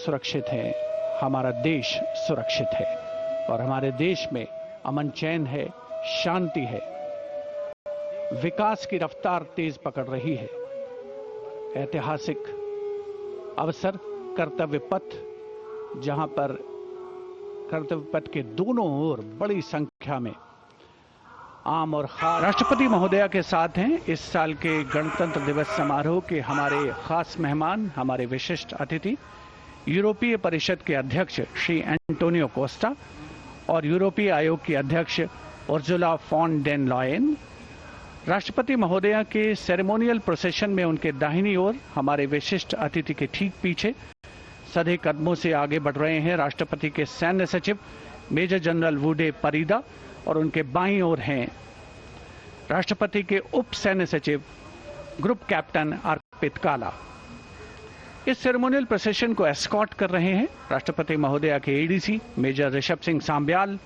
सुरक्षित हैं, हमारा देश सुरक्षित है और हमारे देश में अमन चैन है, शांति है, विकास की रफ्तार तेज पकड़ रही है। ऐतिहासिक अवसर कर्तव्य पथ, जहां पर कर्तव्य पथ के दोनों ओर बड़ी संख्या में आम और खास राष्ट्रपति महोदया के साथ हैं। इस साल के गणतंत्र दिवस समारोह के हमारे खास मेहमान, हमारे विशिष्ट अतिथि यूरोपीय परिषद के अध्यक्ष श्री एंटोनियो कोस्टा और यूरोपीय आयोग की अध्यक्ष उर्जुला फॉन डेन लॉयन। राष्ट्रपति महोदया के सेरेमोनियल प्रोसेशन में उनके दाहिनी ओर, हमारे विशिष्ट अतिथि के ठीक पीछे सधे कदमों से आगे बढ़ रहे हैं राष्ट्रपति के सैन्य सचिव मेजर जनरल वुडे परीदा और उनके बाईं ओर हैं राष्ट्रपति के उप सैन्य सचिव ग्रुप कैप्टन अर्पित काला। इस सेरेमोनियल प्रोसेशन को एस्कॉर्ट कर रहे हैं राष्ट्रपति महोदया के एडीसी मेजर ऋषभ सिंह सांब्याल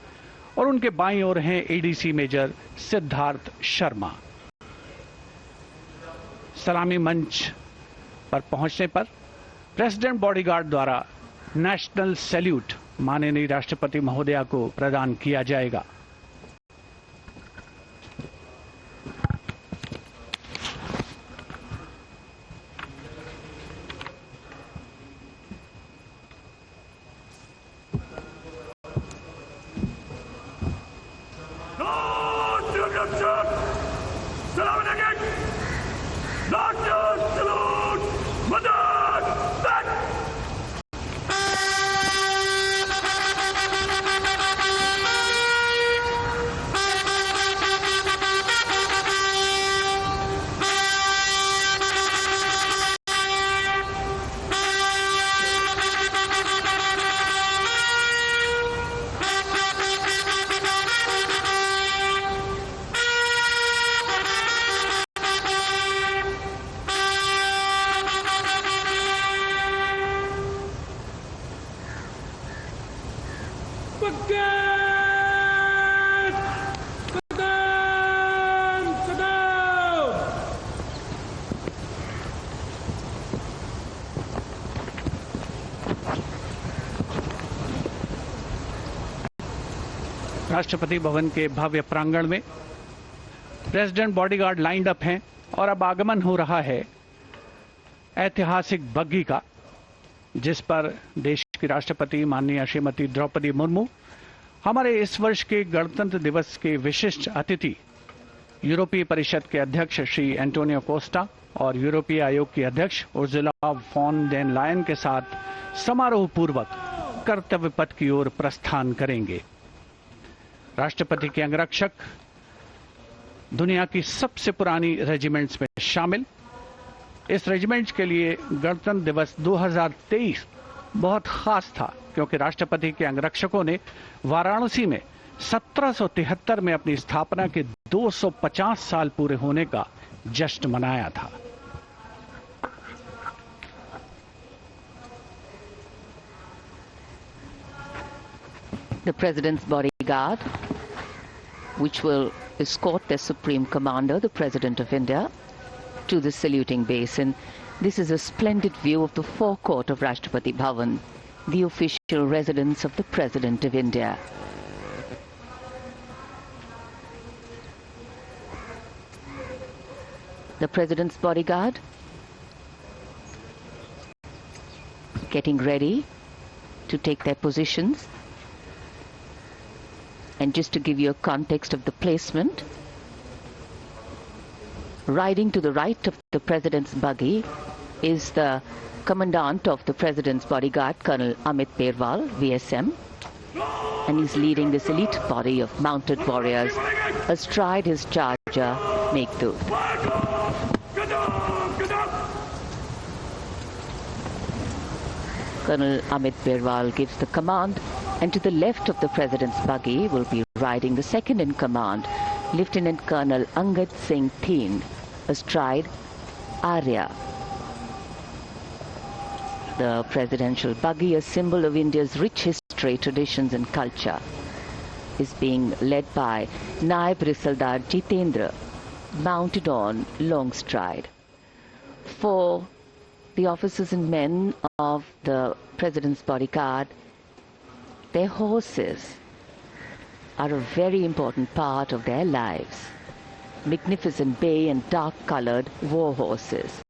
और उनके बाईं ओर हैं एडीसी मेजर सिद्धार्थ शर्मा। सलामी मंच पर पहुंचने पर प्रेसिडेंट बॉडीगार्ड द्वारा नेशनल सैल्यूट माननीय राष्ट्रपति महोदया को प्रदान किया जाएगा। राष्ट्रपति भवन के भव्य प्रांगण में प्रेसिडेंट बॉडीगार्ड लाइंड अप हैं और अब आगमन हो रहा है ऐतिहासिक बग्घी का, जिस पर देश की राष्ट्रपति माननीय श्रीमती द्रौपदी मुर्मू, हमारे इस वर्ष के गणतंत्र दिवस के विशिष्ट अतिथि यूरोपीय परिषद के अध्यक्ष श्री एंटोनियो कोस्टा और यूरोपीय आयोग की अध्यक्ष उर्जुला फॉन डेन लॉयन के साथ समारोह पूर्वक कर्तव्य पथ की ओर प्रस्थान करेंगे। राष्ट्रपति के अंगरक्षक दुनिया की सबसे पुरानी रेजिमेंट्स में शामिल। इस रेजिमेंट के लिए गणतंत्र दिवस 2023 बहुत खास था, क्योंकि राष्ट्रपति के अंगरक्षकों ने वाराणसी में 1773 में अपनी स्थापना के 250 साल पूरे होने का जश्न मनाया था। The President's bodyguard, which will escort the Supreme Commander, the President of India, to the saluting basin. This is a splendid view of the forecourt of Rashtrapati Bhavan, the official residence of the President of India. The President's bodyguard getting ready to take their positions. And just to give you a context of the placement, riding to the right of the President's buggy is the Commandant of the President's bodyguard, Colonel Amit Perwal, VSM, and he's leading this elite body of mounted warriors astride his charger, Meghdut. Colonel Amit Perwal gives the command, and to the left of the President's buggy will be riding the second in command, Lieutenant Colonel Angad Singh Thind, astride Arya. The presidential buggy, a symbol of India's rich history, traditions and culture, is being led by Naib Risaldar Jitendra, mounted on Longstride. For the officers and men of the President's bodyguard, their horses are a very important part of their lives. Magnificent bay and dark-colored war horses.